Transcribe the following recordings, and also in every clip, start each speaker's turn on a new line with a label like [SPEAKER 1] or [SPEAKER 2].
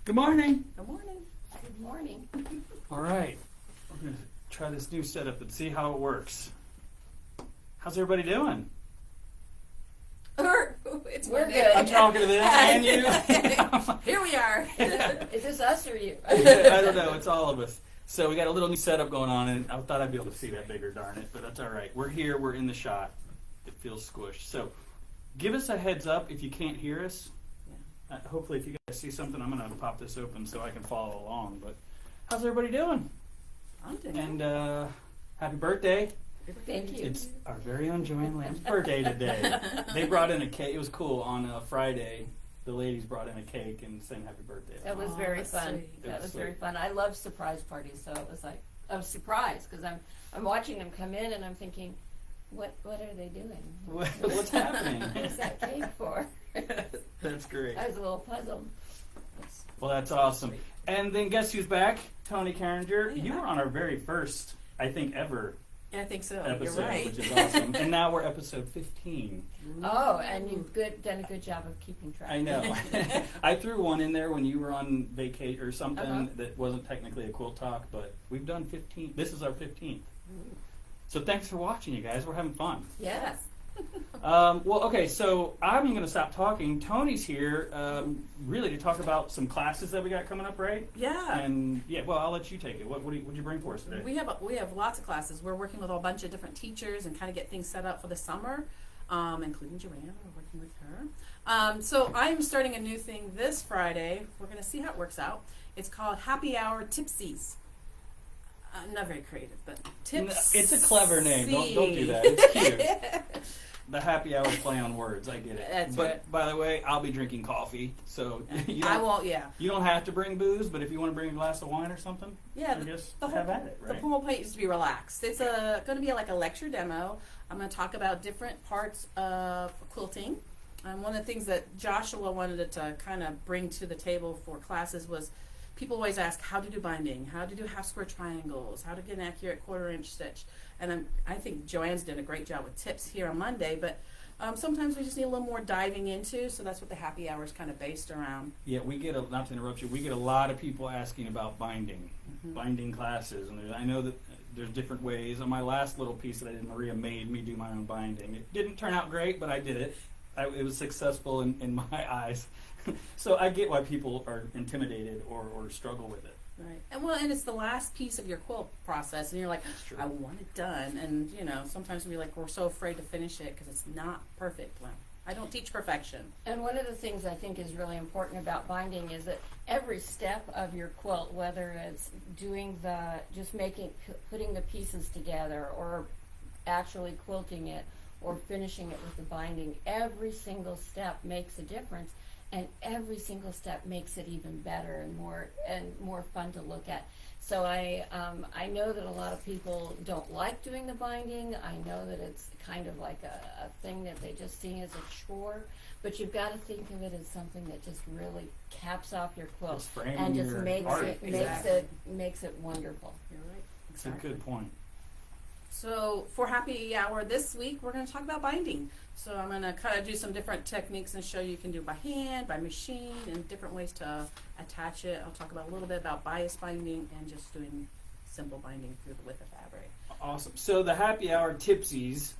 [SPEAKER 1] Good morning.
[SPEAKER 2] Good morning.
[SPEAKER 3] Good morning.
[SPEAKER 1] All right, we're going to try this new setup and see how it works. How's everybody doing?
[SPEAKER 2] We're
[SPEAKER 3] We're
[SPEAKER 2] Monday.
[SPEAKER 3] good.
[SPEAKER 1] I'm talking to them and you.
[SPEAKER 2] Here we are.
[SPEAKER 3] Is this us or you?
[SPEAKER 1] I don't know. It's all of us. So we got a little new setup going on, and I thought I'd be able to see that bigger, darn it, but that's all right. We're here. We're in the shot. It feels squished. So give us a heads up if you can't hear us. Hopefully, if you guys see something, I'm going to pop this open so I can follow along. But how's everybody doing?
[SPEAKER 2] I'm doing
[SPEAKER 1] And happy birthday.
[SPEAKER 3] Thank you.
[SPEAKER 1] It's our very own Joann Lamb's birthday today. They brought in a cake. It was cool. On Friday, the ladies brought in a cake and sang happy birthday.
[SPEAKER 3] That was
[SPEAKER 2] Oh,
[SPEAKER 3] very
[SPEAKER 2] that's
[SPEAKER 3] fun.
[SPEAKER 2] sweet.
[SPEAKER 3] That
[SPEAKER 1] That's
[SPEAKER 3] was very
[SPEAKER 1] sweet.
[SPEAKER 3] fun. I love surprise parties, so it was like I was surprised because I'm watching them come in and I'm thinking, what are they doing?
[SPEAKER 1] What's happening?
[SPEAKER 3] What's that cake for?
[SPEAKER 1] That's great.
[SPEAKER 3] I was a little puzzled.
[SPEAKER 1] Well, that's awesome. And then guess who's back? Tony Carringer. You were on our very first, I think, ever
[SPEAKER 2] I think so.
[SPEAKER 1] episode,
[SPEAKER 2] You're right.
[SPEAKER 1] which is awesome. And now we're episode 15.
[SPEAKER 3] Oh, and you've done a good job of keeping track.
[SPEAKER 1] I know. I threw one in there when you were on vacation or something
[SPEAKER 3] Uh-huh.
[SPEAKER 1] that wasn't technically a quilt talk, but we've done 15. This is our 15th. So thanks for watching, you guys. We're having fun.
[SPEAKER 3] Yes.
[SPEAKER 1] Well, okay, so I'm going to stop talking. Tony's here really to talk about some classes that we got coming up, right?
[SPEAKER 2] Yeah.
[SPEAKER 1] And yeah, well, I'll let you take it. What'd you bring for us today?
[SPEAKER 2] We have lots of classes. We're working with a bunch of different teachers and kind of get things set up for the summer, including Joann. We're working with her. So I'm starting a new thing this Friday. We're going to see how it works out. It's called Happy Hour Tipsies. Not very creative, but tips.
[SPEAKER 1] It's a clever name. Don't do that. It's cute. The happy hour play on words. I get it.
[SPEAKER 2] That's
[SPEAKER 1] but
[SPEAKER 2] right.
[SPEAKER 1] by the way, I'll be drinking coffee, so you
[SPEAKER 2] I
[SPEAKER 1] don't,
[SPEAKER 2] won't. Yeah.
[SPEAKER 1] you don't have to bring booze. But if you want to bring a glass of wine or something,
[SPEAKER 2] Yeah,
[SPEAKER 1] I guess
[SPEAKER 2] the
[SPEAKER 1] have
[SPEAKER 2] whole,
[SPEAKER 1] at it.
[SPEAKER 2] the
[SPEAKER 1] Right?
[SPEAKER 2] whole point is to be relaxed. It's going to be like a lecture demo. I'm going to talk about different parts of quilting. One of the things that Joshua wanted to kind of bring to the table for classes was people always ask how to do binding, how to do half square triangles, how to get an accurate 1/4 inch stitch. And I think Joann's done a great job with tips here on Monday, but sometimes we just need a little more diving into, so that's what the happy hour is kind of based around.
[SPEAKER 1] Yeah, we get not to interrupt you. We get a lot of people asking about binding, binding classes, and I know that there's different ways. On my last little piece that I did, Maria made me do my own binding. It didn't turn out great, but I did it. It was successful in my eyes. So I get why people are intimidated or struggle with it.
[SPEAKER 2] Right. And it's the last piece of your quilt process, and you're like,
[SPEAKER 1] true.
[SPEAKER 2] I want it done. And sometimes we're so afraid to finish it because it's not perfect. Well, I don't teach perfection.
[SPEAKER 3] And one of the things I think is really important about binding is that every step of your quilt, whether it's doing putting the pieces together or actually quilting it or finishing it with the binding, every single step makes a difference. And every single step makes it even better and more fun to look at. So I know that a lot of people don't like doing the binding. I know that it's kind of like a thing that they just see as a chore. But you've got to think of it as something that just really caps off your quilt
[SPEAKER 1] Just framing
[SPEAKER 3] and just
[SPEAKER 1] your
[SPEAKER 3] makes
[SPEAKER 1] art.
[SPEAKER 3] it makes it wonderful.
[SPEAKER 2] You're right.
[SPEAKER 1] It's a good point.
[SPEAKER 2] So for happy hour this week, we're going to talk about binding. So I'm going to kind of do some different techniques and show you can do by hand, by machine, and different ways to attach it. I'll talk about a little bit about bias binding and just doing simple binding through the width of fabric.
[SPEAKER 1] Awesome. So the happy hour tipsies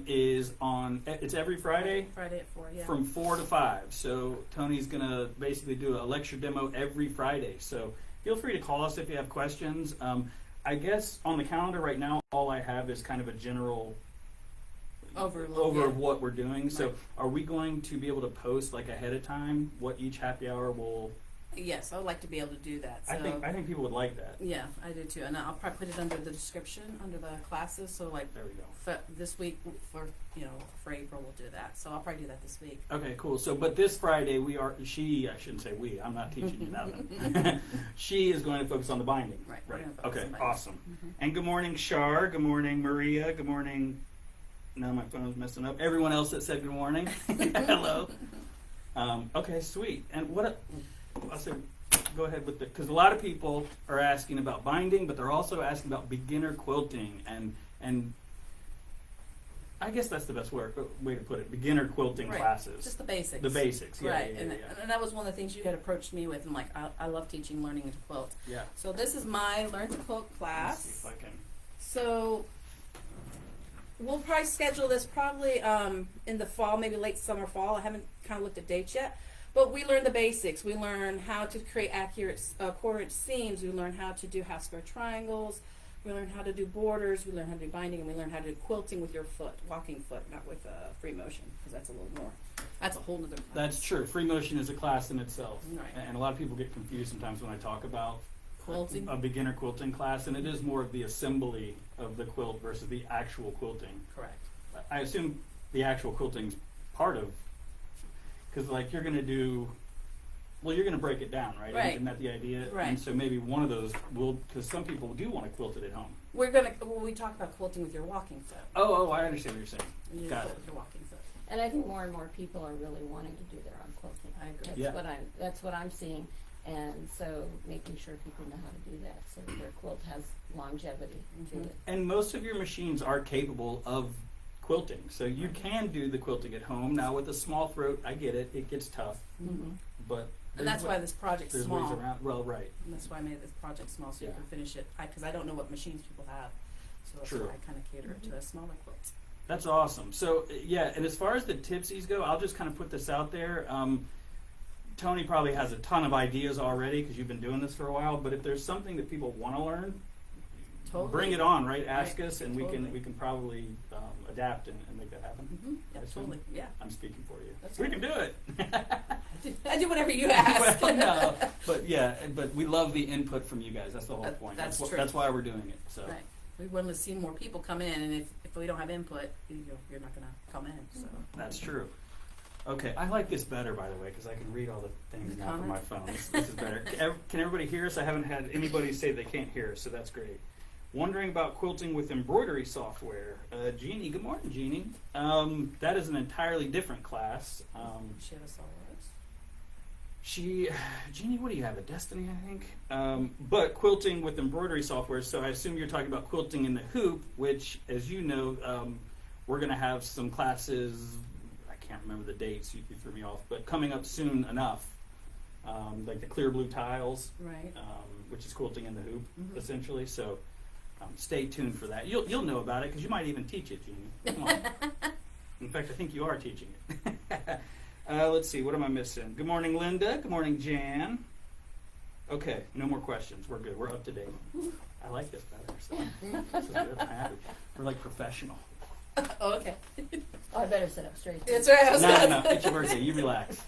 [SPEAKER 1] is on. It's every Friday.
[SPEAKER 2] Friday at 4, yeah.
[SPEAKER 1] From 4 to 5. So Tony's going to basically do a lecture demo every Friday. So feel free to call us if you have questions. I guess on the calendar right now, all I have is kind of a general over of what we're doing. So
[SPEAKER 2] Right.
[SPEAKER 1] are we going to be able to post like ahead of time what each happy hour will?
[SPEAKER 2] Yes, I would like to be able to do that. So,
[SPEAKER 1] I think people would like that.
[SPEAKER 2] yeah, I do too. And I'll probably put it under the description, under the classes. So like
[SPEAKER 1] There we go.
[SPEAKER 2] this week for April we'll do that. So I'll probably do that this week.
[SPEAKER 1] Okay, cool. So, but this Friday I shouldn't say we, I'm not teaching you that. She is going to focus on the binding.
[SPEAKER 2] Right, we're
[SPEAKER 1] Right.
[SPEAKER 2] gonna focus
[SPEAKER 1] Okay,
[SPEAKER 2] on binding.
[SPEAKER 1] awesome.
[SPEAKER 2] Mhm.
[SPEAKER 1] And good morning, Shar. Good morning, Maria. Good morning. Now my phone's messing up. Everyone else that said good morning. Hello. Okay, sweet. And I'll say, go ahead with because a lot of people are asking about binding, but they're also asking about beginner quilting and I guess that's the best way to put it. Beginner quilting
[SPEAKER 2] Right.
[SPEAKER 1] classes.
[SPEAKER 2] Just the basics.
[SPEAKER 1] The basics, yeah,
[SPEAKER 2] right.
[SPEAKER 1] yeah,
[SPEAKER 2] and,
[SPEAKER 1] yeah.
[SPEAKER 2] and that was one of the things you had approached me with. I'm like, I love teaching learning to quilt.
[SPEAKER 1] Yeah.
[SPEAKER 2] So this is my Learn to Quilt
[SPEAKER 1] Let's
[SPEAKER 2] class.
[SPEAKER 1] see if I can.
[SPEAKER 2] So we'll probably schedule this probably in the fall, maybe late summer, fall. I haven't kind of looked at dates yet. But we learn the basics. We learn how to create accurate quarter-inch seams. We learn how to do half square triangles. We learn how to do borders. We learn how to do binding, and we learn how to do quilting with your foot, walking foot, not with free motion, because that's a little more. That's a whole nother class.
[SPEAKER 1] That's true. Free motion is a class in itself.
[SPEAKER 2] Right.
[SPEAKER 1] And a lot of people get confused sometimes when I talk about
[SPEAKER 2] Quilting.
[SPEAKER 1] a beginner quilting class, and it is more of the assembly of the quilt versus the actual quilting.
[SPEAKER 2] Correct.
[SPEAKER 1] I assume the actual quilting's part of, because like you're going to do, well, you're going to break it down, right?
[SPEAKER 2] Right.
[SPEAKER 1] Isn't that the idea?
[SPEAKER 2] Right.
[SPEAKER 1] And so maybe one of those will, because some people do want to quilt it at home.
[SPEAKER 2] We're gonna. Well, we talk about quilting with your walking foot.
[SPEAKER 1] Oh, I understand what you're saying.
[SPEAKER 2] And you
[SPEAKER 1] Got
[SPEAKER 2] quilt
[SPEAKER 1] it.
[SPEAKER 2] with your walking foot.
[SPEAKER 3] And I think more and more people are really wanting to do their own quilting.
[SPEAKER 2] I agree.
[SPEAKER 3] That's that's what I'm seeing, and so making sure people know how to do that so that their quilt has longevity to
[SPEAKER 2] Mhm.
[SPEAKER 3] it.
[SPEAKER 1] And most of your machines are capable of quilting, so you can do the quilting at home. Now with a small throat, I get it; it gets tough,
[SPEAKER 2] Mm-hmm.
[SPEAKER 1] but
[SPEAKER 2] And that's why this project's
[SPEAKER 1] there's
[SPEAKER 2] small.
[SPEAKER 1] ways around. Well, right.
[SPEAKER 2] And that's why I made this project small, so you
[SPEAKER 1] Yeah.
[SPEAKER 2] can finish it. Because I don't know what machines people have, so that's
[SPEAKER 1] True.
[SPEAKER 2] why I kind of cater it to a smaller quilt.
[SPEAKER 1] That's awesome. So yeah, and as far as the tipsies go, I'll just kind of put this out there. Tony probably has a ton of ideas already because you've been doing this for a while. But if there's something that people want to learn,
[SPEAKER 2] Totally.
[SPEAKER 1] bring it on. Right? Ask
[SPEAKER 2] Right.
[SPEAKER 1] us, and
[SPEAKER 2] Totally.
[SPEAKER 1] we can probably adapt and make that happen.
[SPEAKER 2] Mm-hmm. Yeah,
[SPEAKER 1] I assume.
[SPEAKER 2] totally. Yeah.
[SPEAKER 1] I'm speaking for you.
[SPEAKER 2] That's
[SPEAKER 1] We
[SPEAKER 2] right.
[SPEAKER 1] can do it.
[SPEAKER 2] I do whatever you ask.
[SPEAKER 1] Well, no, but yeah, but we love the input from you guys. That's the whole point.
[SPEAKER 2] That's
[SPEAKER 1] what,
[SPEAKER 2] true.
[SPEAKER 1] that's why we're doing it. So
[SPEAKER 2] Right. We want to see more people come in, and if we don't have input, you're not going to come in. So.
[SPEAKER 1] that's true. Okay, I like this better, by the way, because I can read all the things
[SPEAKER 2] The
[SPEAKER 1] now from my
[SPEAKER 2] comments?
[SPEAKER 1] phone. This is better. Can everybody hear us? I haven't had anybody say they can't hear us, so that's great. Wondering about quilting with embroidery software. Jeannie, good morning, Jeannie. That is an entirely different class.
[SPEAKER 2] Share us all those.
[SPEAKER 1] Jeannie, what do you have? A Destiny, I think. But quilting with embroidery software. So I assume you're talking about quilting in the hoop, which, as you know, we're going to have some classes. I can't remember the dates. You threw me off, but coming up soon enough. Like the clear blue tiles,
[SPEAKER 2] Right.
[SPEAKER 1] which is quilting in the hoop,
[SPEAKER 2] Mhm.
[SPEAKER 1] essentially. So stay tuned for that. You'll know about it because you might even teach it, Jeannie. Come on. In fact, I think you are teaching it. Let's see. What am I missing? Good morning, Linda. Good morning, Jan. Okay, no more questions. We're good. We're up to date. I like this better. So this is good. I'm happy. We're like professional.
[SPEAKER 2] Oh, okay.
[SPEAKER 3] Oh, I better sit up straight.
[SPEAKER 2] That's right. I was
[SPEAKER 1] No. It's your birthday. You relax.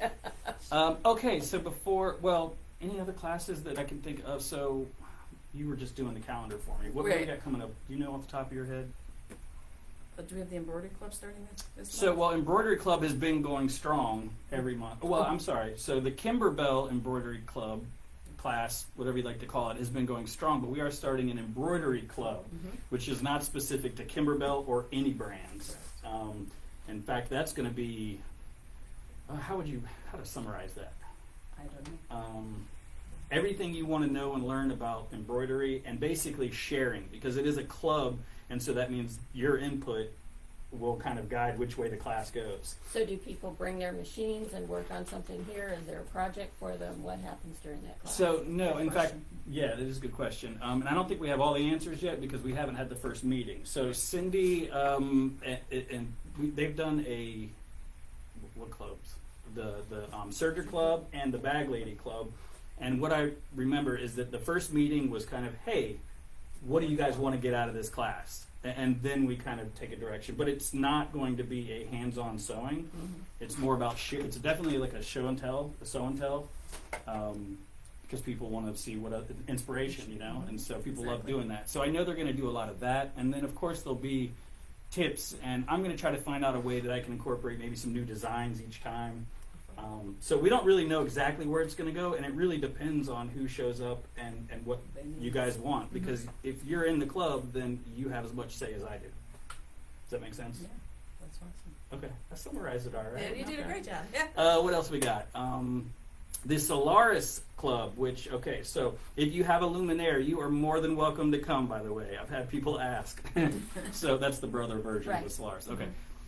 [SPEAKER 1] Okay, so any other classes that I can think of? So you were just doing the calendar for me. What do we
[SPEAKER 2] Right.
[SPEAKER 1] got coming up? Do you know off the top of your head?
[SPEAKER 2] Do we have the embroidery club starting this
[SPEAKER 1] So,
[SPEAKER 2] month?
[SPEAKER 1] well, Embroidery Club has been going strong every month. Well, I'm sorry. So the Kimberbell Embroidery Club class, whatever you'd like to call it, has been going strong, but we are starting an Embroidery Club,
[SPEAKER 2] Mhm.
[SPEAKER 1] which is not specific to Kimberbell or any brands. In fact, that's going to be, how to summarize that?
[SPEAKER 2] I don't know.
[SPEAKER 1] Everything you want to know and learn about embroidery, and basically sharing, because it is a club, and so that means your input will kind of guide which way the class goes.
[SPEAKER 3] So do people bring their machines and work on something here? Is there a project for them? What happens during that class?
[SPEAKER 1] So no, in
[SPEAKER 2] Good
[SPEAKER 1] fact,
[SPEAKER 2] question.
[SPEAKER 1] yeah, that is a good question, and I don't think we have all the answers yet because we haven't had the first meeting. So Cindy they've done what clubs? The Serger Club and the Bag Lady Club, and what I remember is that the first meeting was kind of, hey, what do you guys want to get out of this class? And then we kind of take a direction, but it's not going to be a hands-on sewing.
[SPEAKER 2] Mhm.
[SPEAKER 1] It's more about it's definitely like a show and tell, a sew and tell, because people want to see what inspiration, and so people love
[SPEAKER 2] Exactly.
[SPEAKER 1] doing that. So I know they're going to do a lot of that, and then of course there'll be tips, and I'm going to try to find out a way that I can incorporate maybe some new designs each time. So we don't really know exactly where it's going to go, and it really depends on who shows up and what
[SPEAKER 2] They need
[SPEAKER 1] you guys want, because if you're in the club, then you have as much say as I do. Does that make sense?
[SPEAKER 2] Yeah, that's awesome.
[SPEAKER 1] Okay, I summarized it all right.
[SPEAKER 2] Yeah, you did a
[SPEAKER 1] Okay.
[SPEAKER 2] great job. Yeah.
[SPEAKER 1] What else we got? The Solaris Club, which, okay, so if you have a Luminaire, you are more than welcome to come, by the way. I've had people ask. So that's the brother version of the
[SPEAKER 3] Right.
[SPEAKER 1] Solaris. Okay.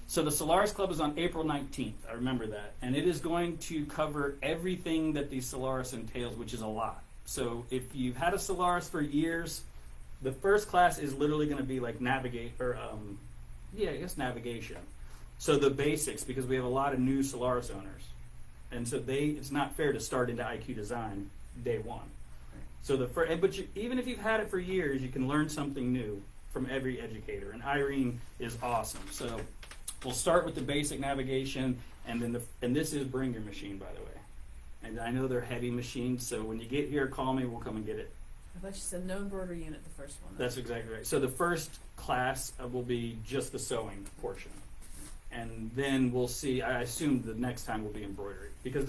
[SPEAKER 1] So the Solaris Club is on April 19th. I remember that. And it is going to cover everything that the Solaris entails, which is a lot. So if you've had a Solaris for years, the first class is literally going to be like navigation. So the basics, because we have a lot of new Solaris owners. And so it's not fair to start into IQ design day one. So even if you've had it for years, you can learn something new from every educator. And Irene is awesome. So we'll start with the basic navigation, and then this is bring your machine, by the way. And I know they're heavy machines, so when you get here, call me. We'll come and get it.
[SPEAKER 2] I thought you said no embroidery unit, the first one.
[SPEAKER 1] That's exactly right. So the first class will be just the sewing portion. And then we'll see, I assume the next time will be embroidery. Because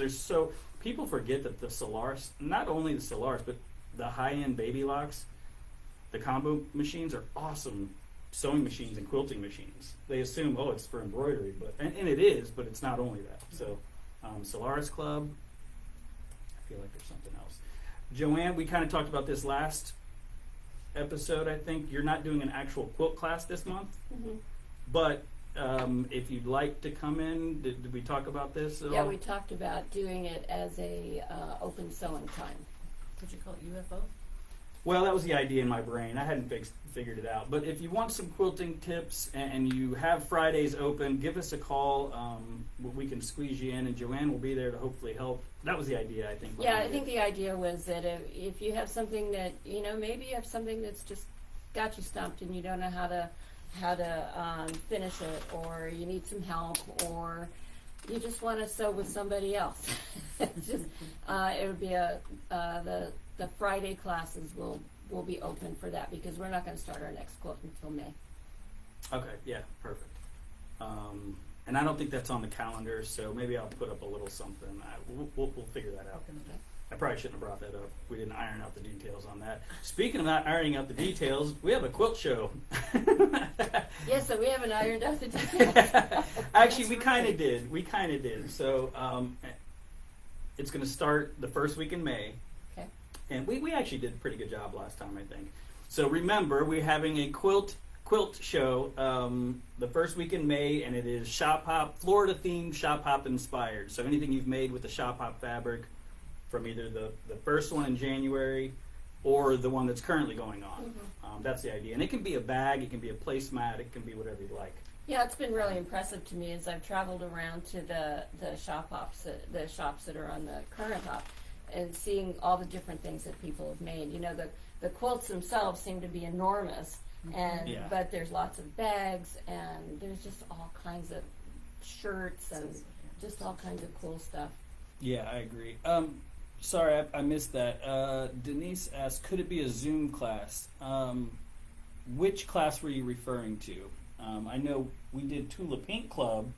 [SPEAKER 1] people forget that the Solaris, not only the Solaris, but the high-end baby locks, the combo machines are awesome sewing machines and quilting machines. They assume, it's for embroidery, and it is, but it's not only that. So Solaris Club, I feel like there's something else. Joann, we kind of talked about this last episode, I think. You're not doing an actual quilt class this month, but if you'd like to come in, did we talk about this at all?
[SPEAKER 3] Yeah, we talked about doing it as a open sewing time.
[SPEAKER 2] Did you call it UFO?
[SPEAKER 1] Well, that was the idea in my brain. I hadn't figured it out. But if you want some quilting tips and you have Fridays open, give us a call. We can squeeze you in, and Joann will be there to hopefully help. That was the idea, I think.
[SPEAKER 3] Yeah, I think the idea was that if you have something that, maybe you have something that's just got you stumped and you don't know how to finish it, or you need some help, or you just want to sew with somebody else. It's just, it would be the Friday classes will be open for that, because we're not going to start our next quilt until May.
[SPEAKER 1] Okay, yeah, perfect. And I don't think that's on the calendar, so maybe I'll put up a little something. We'll figure that out. I probably shouldn't have brought that up. We didn't iron out the details on that. Speaking of not ironing out the details, we have a quilt show.
[SPEAKER 3] Yes, so we haven't ironed out the details.
[SPEAKER 1] Actually, we kind of did. So it's going to start the first week in May.
[SPEAKER 3] Okay.
[SPEAKER 1] And we actually did a pretty good job last time, I think. So remember, we're having a quilt show the first week in May, and it is shop hop, Florida themed, shop hop inspired. So anything you've made with the shop hop fabric from either the first one in January or the one that's currently going on. That's the idea. And it can be a bag, it can be a placemat, it can be whatever you like.
[SPEAKER 3] Yeah, it's been really impressive to me as I've traveled around to the shops that are on the current hop, and seeing all the different things that people have made. The quilts themselves seem to be enormous, but there's lots of bags, and there's just all kinds of shirts and just all kinds of cool stuff.
[SPEAKER 1] Yeah, I agree. Sorry, I missed that. Denise asked, could it be a Zoom class? Which class were you referring to? I know we did Tulip Paint Club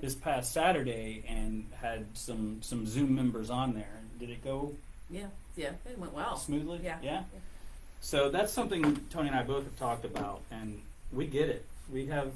[SPEAKER 1] this past Saturday and had some Zoom members on there. Did it go?
[SPEAKER 2] Yeah, it went well.
[SPEAKER 1] Smoothly?
[SPEAKER 2] Yeah.
[SPEAKER 1] So that's something Tony and I both have talked about, and we get it. We have,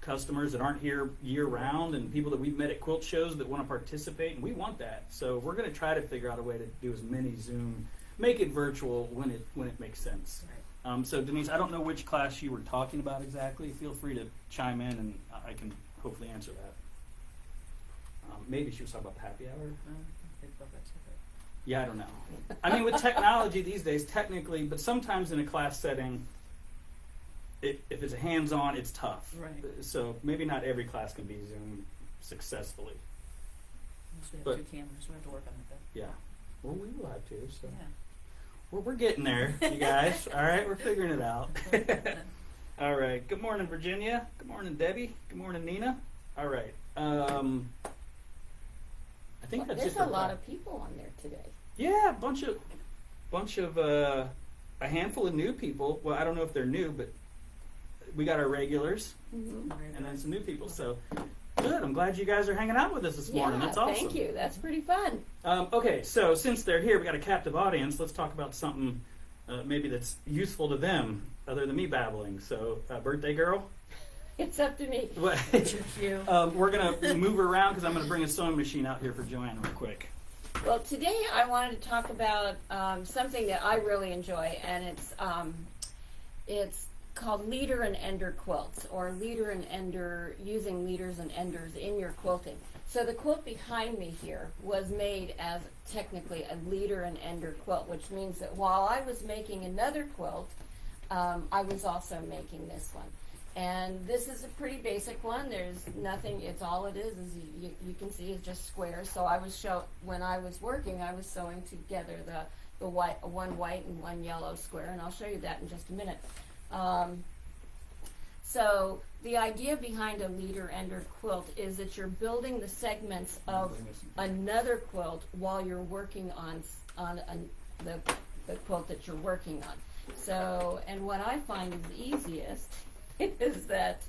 [SPEAKER 1] customers that aren't here year round, and people that we've met at quilt shows that want to participate, and we want that. So we're going to try to figure out a way to do as many Zoom, make it virtual when it makes sense.
[SPEAKER 2] Right.
[SPEAKER 1] So Denise, I don't know which class you were talking about exactly. Feel free to chime in, and I can hopefully answer that. Maybe she was talking about the happy hour. Yeah, I don't know. I mean, with technology these days, technically, but sometimes in a class setting, if it's a hands-on, it's tough.
[SPEAKER 2] Right.
[SPEAKER 1] So maybe not every class can be Zoom successfully.
[SPEAKER 2] We have
[SPEAKER 1] But-
[SPEAKER 2] 2 cameras. We have to work on it, though.
[SPEAKER 1] Yeah. Well, we will have to. So
[SPEAKER 2] Yeah.
[SPEAKER 1] we're getting there, you guys. All right, we're figuring it out. All right. Good morning, Virginia. Good morning, Debbie. Good morning, Nina. All right. I think that's
[SPEAKER 3] There's
[SPEAKER 1] it.
[SPEAKER 3] a lot of people on there today.
[SPEAKER 1] Yeah, a bunch of a handful of new people. Well, I don't know if they're new, but we got our regulars and then some new people. So good. I'm glad you guys are hanging out with us this morning. That's awesome.
[SPEAKER 3] Thank you. That's pretty fun.
[SPEAKER 1] Okay, so since they're here, we got a captive audience. Let's talk about something maybe that's useful to them, other than me babbling. So, birthday girl.
[SPEAKER 3] It's up to me.
[SPEAKER 1] What?
[SPEAKER 2] You.
[SPEAKER 1] We're gonna move her around because I'm gonna bring a sewing machine out here for Joann real quick.
[SPEAKER 3] Well, today I wanted to talk about something that I really enjoy, and it's called leader and ender quilts, or leader and ender, using leaders and enders in your quilting. So the quilt behind me here was made as technically a leader and ender quilt, which means that while I was making another quilt, I was also making this one. And this is a pretty basic one. There's nothing, it's all it is you can see it's just squares. So when I was working, I was sewing together the one white and one yellow square, and I'll show you that in just a minute. So the idea behind a leader ender quilt is that you're building the segments of another quilt while you're working on the quilt that you're working on. So, and what I find is the easiest is that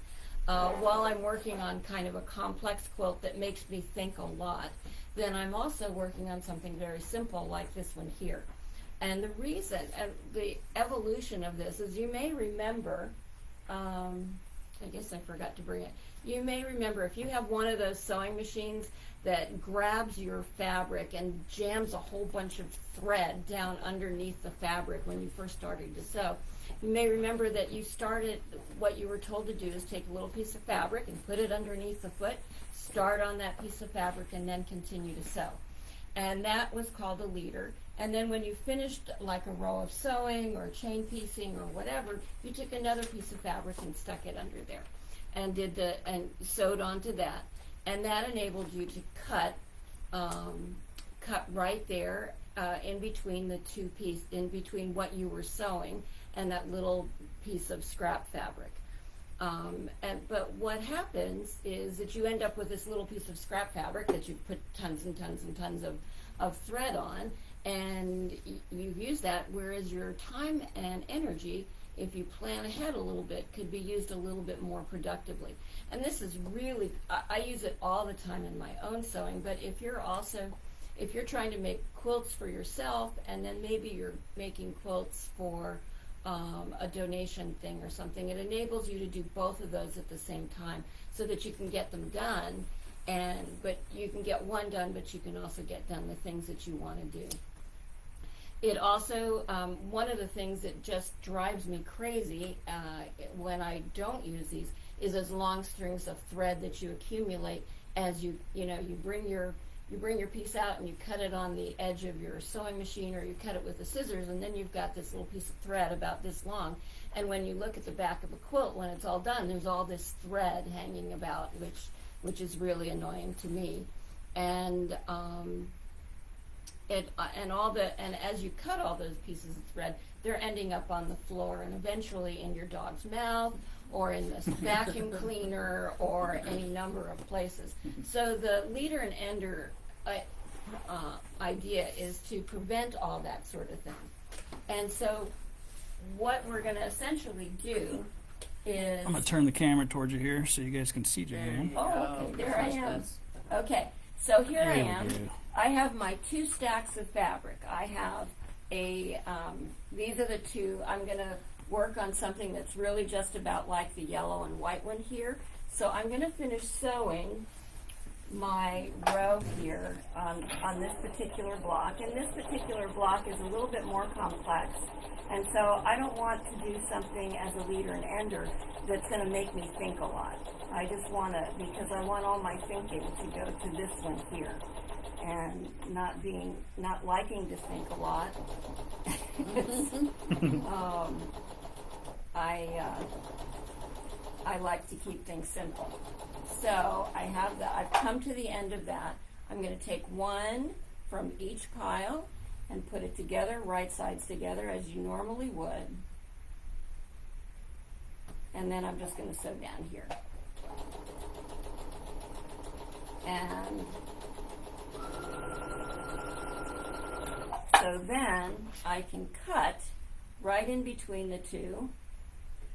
[SPEAKER 3] while I'm working on kind of a complex quilt that makes me think a lot, then I'm also working on something very simple like this one here. And the reason, the evolution of this is, you may remember, I guess I forgot to bring it. You may remember if you have one of those sewing machines that grabs your fabric and jams a whole bunch of thread down underneath the fabric when you first started to sew. You may remember that what you were told to do is take a little piece of fabric and put it underneath the foot, start on that piece of fabric, and then continue to sew. And that was called a leader. And then when you finished like a row of sewing or chain piecing or whatever, you took another piece of fabric and stuck it under there and sewed onto that. And that enabled you to cut right there in between the two pieces, in between what you were sewing and that little piece of scrap fabric. But what happens is that you end up with this little piece of scrap fabric that you put tons and tons and tons of thread on, and you use that, whereas your time and energy, if you plan ahead a little bit, could be used a little bit more productively. And this is really, I use it all the time in my own sewing, but if you're trying to make quilts for yourself, and then maybe you're making quilts for a donation thing or something, it enables you to do both of those at the same time so that you can get them done, but you can get one done, but you can also get done the things that you want to do. It also, one of the things that just drives me crazy when I don't use these is those long strings of thread that you accumulate as you bring your piece out and you cut it on the edge of your sewing machine, or you cut it with the scissors, and then you've got this little piece of thread about this long. And when you look at the back of a quilt, when it's all done, there's all this thread hanging about, which is really annoying to me. And and as you cut all those pieces of thread, they're ending up on the floor and eventually in your dog's mouth or in the vacuum cleaner or any number of places. So the leader and ender idea is to prevent all that sort of thing. And so what we're going to essentially do is...
[SPEAKER 1] I'm going to turn the camera towards you here so you guys can see Joann.
[SPEAKER 3] Oh, okay, there I am. Okay, so here I am. I have my 2 stacks of fabric. I have these are the 2. I'm going to work on something that's really just about like the yellow and white one here. So I'm going to finish sewing my row here on this particular block. And this particular block is a little bit more complex. And so I don't want to do something as a leader and ender that's going to make me think a lot. I just want to, because I want all my thinking to go to this one here. And not liking to think a lot. I like to keep things simple. So I've come to the end of that. I'm going to take one from each pile and put it together, right sides together, as you normally would. And then I'm just going to sew down here. And so then I can cut right in between the 2.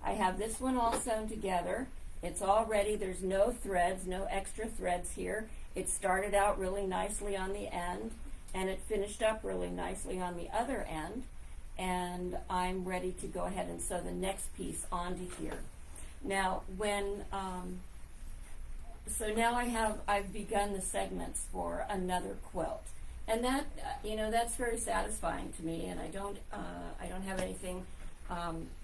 [SPEAKER 3] I have this one all sewn together. It's all ready. There's no threads, no extra threads here. It started out really nicely on the end, and it finished up really nicely on the other end. And I'm ready to go ahead and sew the next piece onto here. Now, so now I've begun the segments for another quilt. And that, that's very satisfying to me, and I don't have anything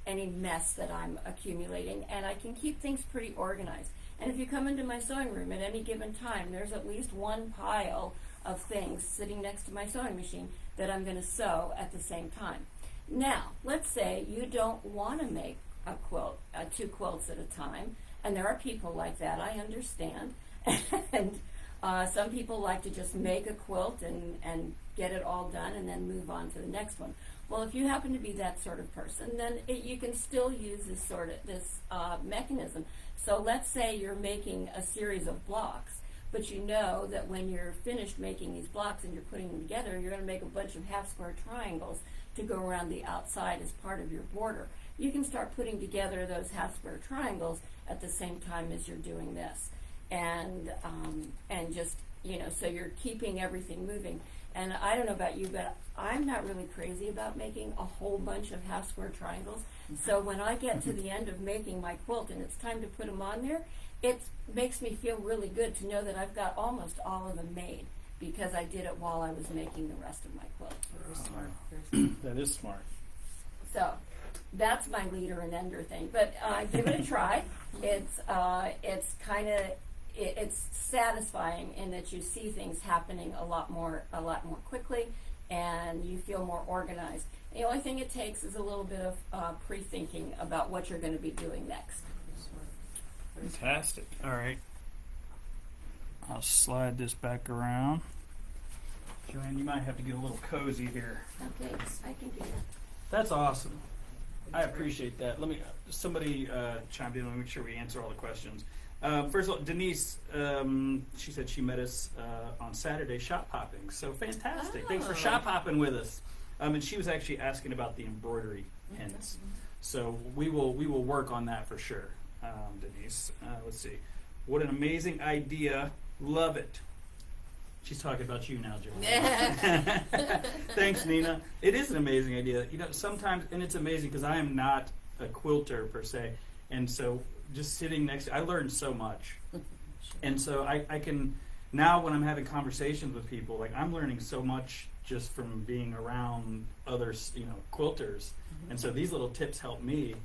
[SPEAKER 3] any mess that I'm accumulating, and I can keep things pretty organized. And if you come into my sewing room at any given time, there's at least one pile of things sitting next to my sewing machine that I'm going to sew at the same time. Now, let's say you don't want to make a quilt, 2 quilts at a time, and there are people like that, I understand. And some people like to just make a quilt and get it all done and then move on to the next one. Well, if you happen to be that sort of person, then you can still use this mechanism. So let's say you're making a series of blocks, but you know that when you're finished making these blocks and you're putting them together, you're going to make a bunch of half square triangles to go around the outside as part of your border. You can start putting together those half square triangles at the same time as you're doing this, and just, you know, so you're keeping everything moving. And I don't know about you, but I'm not really crazy about making a whole bunch of half square triangles. So when I get to the end of making my quilt and it's time to put them on there, it makes me feel really good to know that I've got almost all of them made, because I did it while I was making the rest of my quilt.
[SPEAKER 2] Very smart.
[SPEAKER 1] That is smart.
[SPEAKER 3] So that's my leader and ender thing. But give it a try. It's kind of it's satisfying in that you see things happening a lot more quickly, and you feel more organized. The only thing it takes is a little bit of pre-thinking about what you're going to be doing next.
[SPEAKER 1] Fantastic. All right. I'll slide this back around. Joann, you might have to get a little cozy here.
[SPEAKER 3] Okay, I can do that.
[SPEAKER 1] That's awesome. I appreciate that. Somebody chimed in. Let me make sure we answer all the questions. First of all, Denise, she said she met us on Saturday shop hopping. So fantastic.
[SPEAKER 2] Oh.
[SPEAKER 1] Thanks for shop hopping with us. And she was actually asking about the embroidery hints. So we will work on that for sure, Denise. Let's see. What an amazing idea. Love it. She's talking about you now, Joann. Thanks, Nina. It is an amazing idea. You know, sometimes, and it's amazing because I am not a quilter per se, and so just sitting next, I learned so much, and so I can now when I'm having conversations with people, like I'm learning so much just from being around others, you know, quilters, and so these little tips help me,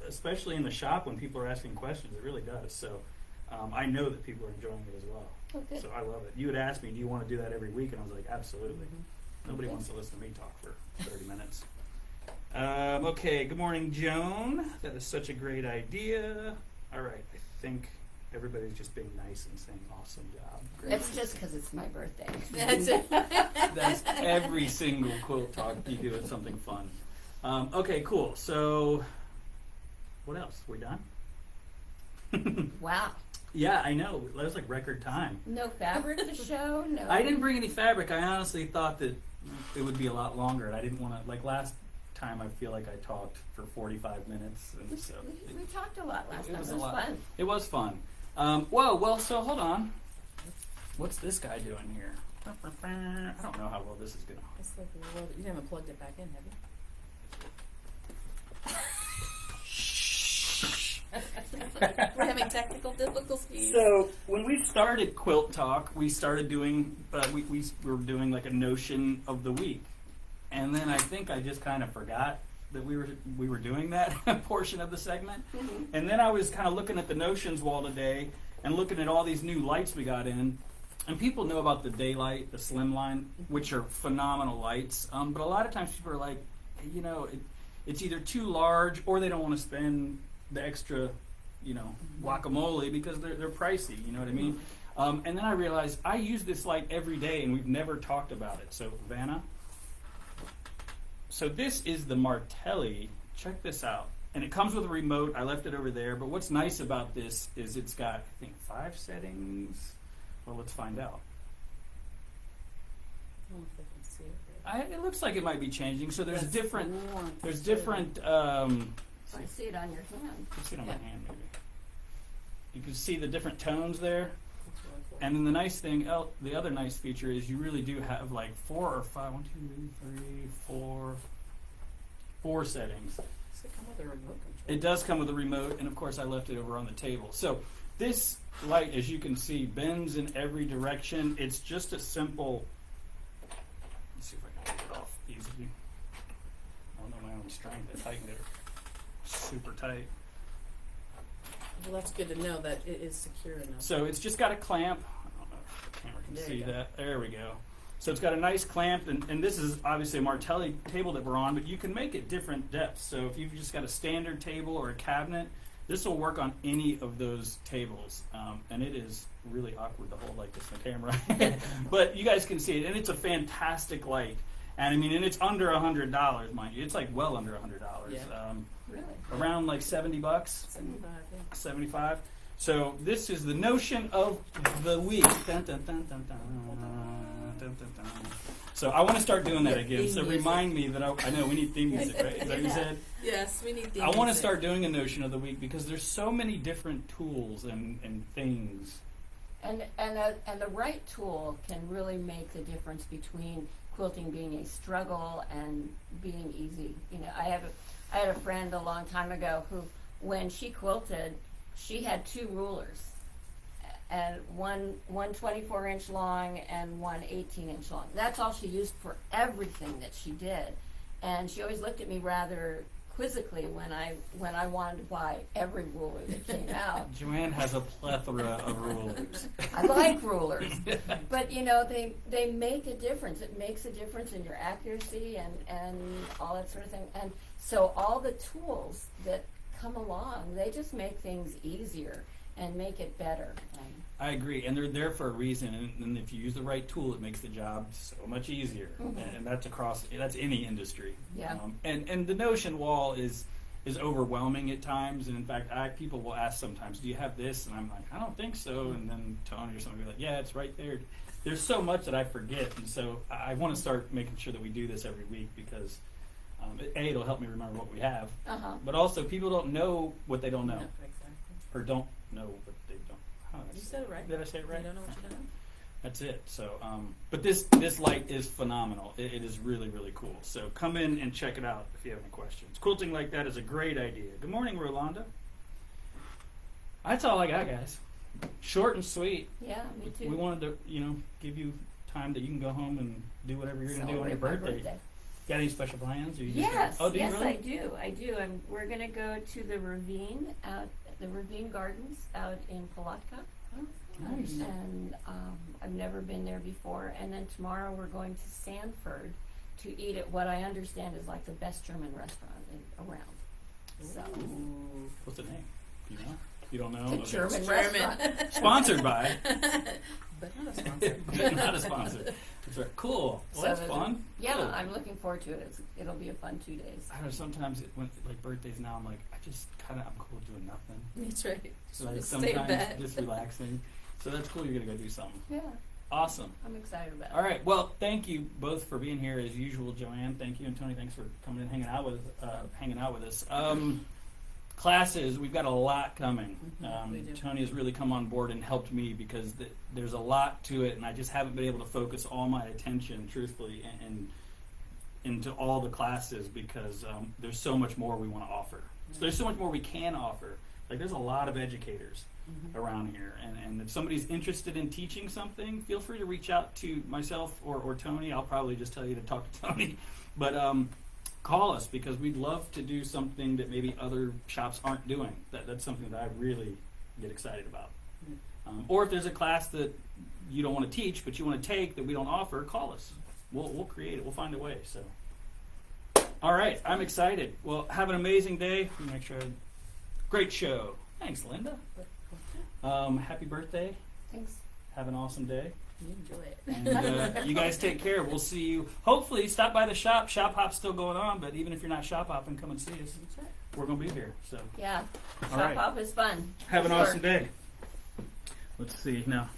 [SPEAKER 1] especially in the shop when people are asking questions. It really does. So I know that people are enjoying it as well.
[SPEAKER 3] Okay.
[SPEAKER 1] So I love it. You had asked me, do you want to do that every week? And I was like, absolutely. Nobody wants to listen to me talk for 30 minutes. Okay, good morning, Joan. That is such a great idea. All right, I think everybody's just being nice and saying awesome job. Great.
[SPEAKER 3] It's just because it's my birthday.
[SPEAKER 2] That's it.
[SPEAKER 1] That's every single quilt talk you do. It's something fun. Okay, cool. So what else? We done?
[SPEAKER 3] Wow.
[SPEAKER 1] Yeah, I know. That was like record time.
[SPEAKER 3] No fabric to show? No.
[SPEAKER 1] I didn't bring any fabric. I honestly thought that it would be a lot longer, and I didn't want to, like last time I feel like I talked for 45 minutes. And so
[SPEAKER 3] We talked a lot last time. It was
[SPEAKER 1] a lot.
[SPEAKER 3] fun.
[SPEAKER 1] It was fun. Whoa, well, so hold on. What's this guy doing here? I don't know how well this is going to...
[SPEAKER 2] It's like you haven't plugged it back in, have you? We're having technical difficulties.
[SPEAKER 1] So when we started Quilt Talk, we started doing we were doing like a notion of the week, and then I think I just kind of forgot that we were doing that portion of the segment, and then I was kind of looking at the notions wall today and looking at all these new lights we got in, and people know about the daylight, the slimline, which are phenomenal lights, but a lot of times people are like, you know, it's either too large or they don't want to spend the extra, you know, guacamole because they're pricey, you know what I mean? And then I realized I use this light every day and we've never talked about it. So, Vanna. So this is the Martelli. Check this out. And it comes with a remote. I left it over there. But what's nice about this is it's got, I think, 5 settings. Well, let's find out.
[SPEAKER 2] I don't know if I can see it.
[SPEAKER 1] It looks like it might be changing. So there's
[SPEAKER 2] That's
[SPEAKER 1] different,
[SPEAKER 2] warm.
[SPEAKER 1] there's different,
[SPEAKER 3] I see it on your hand.
[SPEAKER 1] you can see it on my
[SPEAKER 2] Yeah.
[SPEAKER 1] hand maybe. You can see the different tones there.
[SPEAKER 2] That's really cool.
[SPEAKER 1] And then the nice thing, the other nice feature is you really do have like 4 or 5, 1, 2, 3, 4 settings.
[SPEAKER 2] Does it come with a remote control?
[SPEAKER 1] It does come with a remote, and of course I left it over on the table. So this light, as you can see, bends in every direction. It's just a simple, let's see if I can get it off easily. I don't know my own strength, I tightened it. super tight.
[SPEAKER 2] Well, that's good to know that it is secure enough.
[SPEAKER 1] So it's just got a clamp. I don't know if the camera can
[SPEAKER 2] There
[SPEAKER 1] see
[SPEAKER 2] you go.
[SPEAKER 1] that. There we go. So it's got a nice clamp, and this is obviously a Martelli table that we're on, but you can make it different depths. So if you've just got a standard table or a cabinet, this will work on any of those tables. And it is really awkward to hold like this on camera. But you guys can see it, and it's a fantastic light. And I mean, and it's under $100, mind you. It's like well under $100.
[SPEAKER 2] Yeah.
[SPEAKER 3] Really?
[SPEAKER 1] Around like $70,
[SPEAKER 2] 75, yeah.
[SPEAKER 1] 75. So this is the notion of the week. Dun, dun, dun, dun, dun, dun, dun, dun. So I want to start doing that
[SPEAKER 2] Yeah,
[SPEAKER 1] again.
[SPEAKER 2] theme
[SPEAKER 1] So
[SPEAKER 2] music.
[SPEAKER 1] remind me that I know we need theme music, right? Is that what you
[SPEAKER 3] Yeah.
[SPEAKER 1] said?
[SPEAKER 2] Yes, we need things.
[SPEAKER 1] I want to start doing a notion of the week because there's so many different tools and things.
[SPEAKER 3] And the right tool can really make the difference between quilting being a struggle and being easy. You know, I had a friend a long time ago who, when she quilted, she had 2 rulers, and one 24-inch long and one 18-inch long. That's all she used for everything that she did, and she always looked at me rather quizzically when I wanted to buy every ruler that came out.
[SPEAKER 1] Joann has a plethora of rulers.
[SPEAKER 3] I like rulers, but you know they make a difference. It makes a difference in your accuracy and all that sort of thing. And so all the tools that come along, they just make things easier and make it better.
[SPEAKER 1] I agree, and they're there for a reason. And if you use the right tool, it makes the job so much easier.
[SPEAKER 3] Mhm.
[SPEAKER 1] And that's any industry.
[SPEAKER 3] Yeah.
[SPEAKER 1] And the notion wall is overwhelming at times. And in fact, people will ask sometimes, "Do you have this?" And I'm like, "I don't think so." And then Tony or somebody will be like, "Yeah, it's right there." There's so much that I forget, and so I want to start making sure that we do this every week because it'll help me remember what we have. But also, people don't know what they don't know,
[SPEAKER 2] No, exactly.
[SPEAKER 1] or don't know what they don't.
[SPEAKER 2] You said it right.
[SPEAKER 1] Did I say it right?
[SPEAKER 2] You don't know what you don't know.
[SPEAKER 1] That's it. So, but this light is phenomenal. It is really, really cool. So come in and check it out if you have any questions. Quilting like that is a great idea. Good morning, Rolanda. That's all I got, guys. Short and sweet.
[SPEAKER 3] Yeah, me too.
[SPEAKER 1] We wanted to, give you time that you can go home and do whatever you're going to do on your
[SPEAKER 3] Celebrate my
[SPEAKER 1] birthday. Got any special plans? Or you just
[SPEAKER 3] Yes,
[SPEAKER 1] oh, do you
[SPEAKER 3] yes,
[SPEAKER 1] really?
[SPEAKER 3] I do. We're going to go to the Ravine Gardens out in Palatka.
[SPEAKER 1] Nice.
[SPEAKER 3] And I've never been there before. And then tomorrow we're going to Sanford to eat at what I understand is like the best German restaurant around. So,
[SPEAKER 1] What's the name? Do you know? You don't know?
[SPEAKER 3] the
[SPEAKER 1] Okay.
[SPEAKER 3] German
[SPEAKER 2] German.
[SPEAKER 3] restaurant.
[SPEAKER 1] Sponsored by.
[SPEAKER 2] But not a sponsor.
[SPEAKER 1] Not a sponsor. That's right. Cool. Well, that's
[SPEAKER 3] there's
[SPEAKER 1] fun.
[SPEAKER 3] Yeah,
[SPEAKER 1] Cool.
[SPEAKER 3] I'm looking forward to it. It'll be a fun 2 days.
[SPEAKER 1] I don't know, sometimes when like birthdays now, I'm like, I'm cool doing nothing.
[SPEAKER 2] That's right.
[SPEAKER 1] So like
[SPEAKER 2] Just stay in
[SPEAKER 1] sometimes
[SPEAKER 2] bed.
[SPEAKER 1] just relaxing. So that's cool. You're gonna go do something.
[SPEAKER 3] Yeah,
[SPEAKER 1] Awesome.
[SPEAKER 3] I'm excited about
[SPEAKER 1] All right. Well, thank you both for being here as usual, Joann. Thank you, and Tony. Thanks for coming and hanging out with us. Classes, we've got a lot coming.
[SPEAKER 2] We do.
[SPEAKER 1] Tony has really come on board and helped me because there's a lot to it, and I just haven't been able to focus all my attention, truthfully, and into all the classes because there's so much more we want to offer. So there's so much more we can offer. Like there's a lot of educators around here, and if somebody's interested in teaching something, feel free to reach out to myself or Tony. I'll probably just tell you to talk to Tony, but call us because we'd love to do something that maybe other shops aren't doing. That's something that I really get excited about. Or if there's a class that you don't want to teach but you want to take that we don't offer, call us. We'll create it. We'll find a way. So, all right, I'm excited. Well, have an amazing day. Let me make sure. Great show. Thanks, Linda. Happy birthday.
[SPEAKER 3] Thanks.
[SPEAKER 1] Have an awesome day.
[SPEAKER 2] You enjoy it.
[SPEAKER 1] And you guys take care. We'll see you. Hopefully, stop by the shop. Shop hop's still going on, but even if you're not shop hopping, come and see us.
[SPEAKER 2] That's right.
[SPEAKER 1] We're going to be here. So
[SPEAKER 3] Yeah,
[SPEAKER 1] All
[SPEAKER 3] shop
[SPEAKER 1] right.
[SPEAKER 3] hop is fun.
[SPEAKER 1] have an
[SPEAKER 3] Sure.
[SPEAKER 1] awesome day. Let's see now.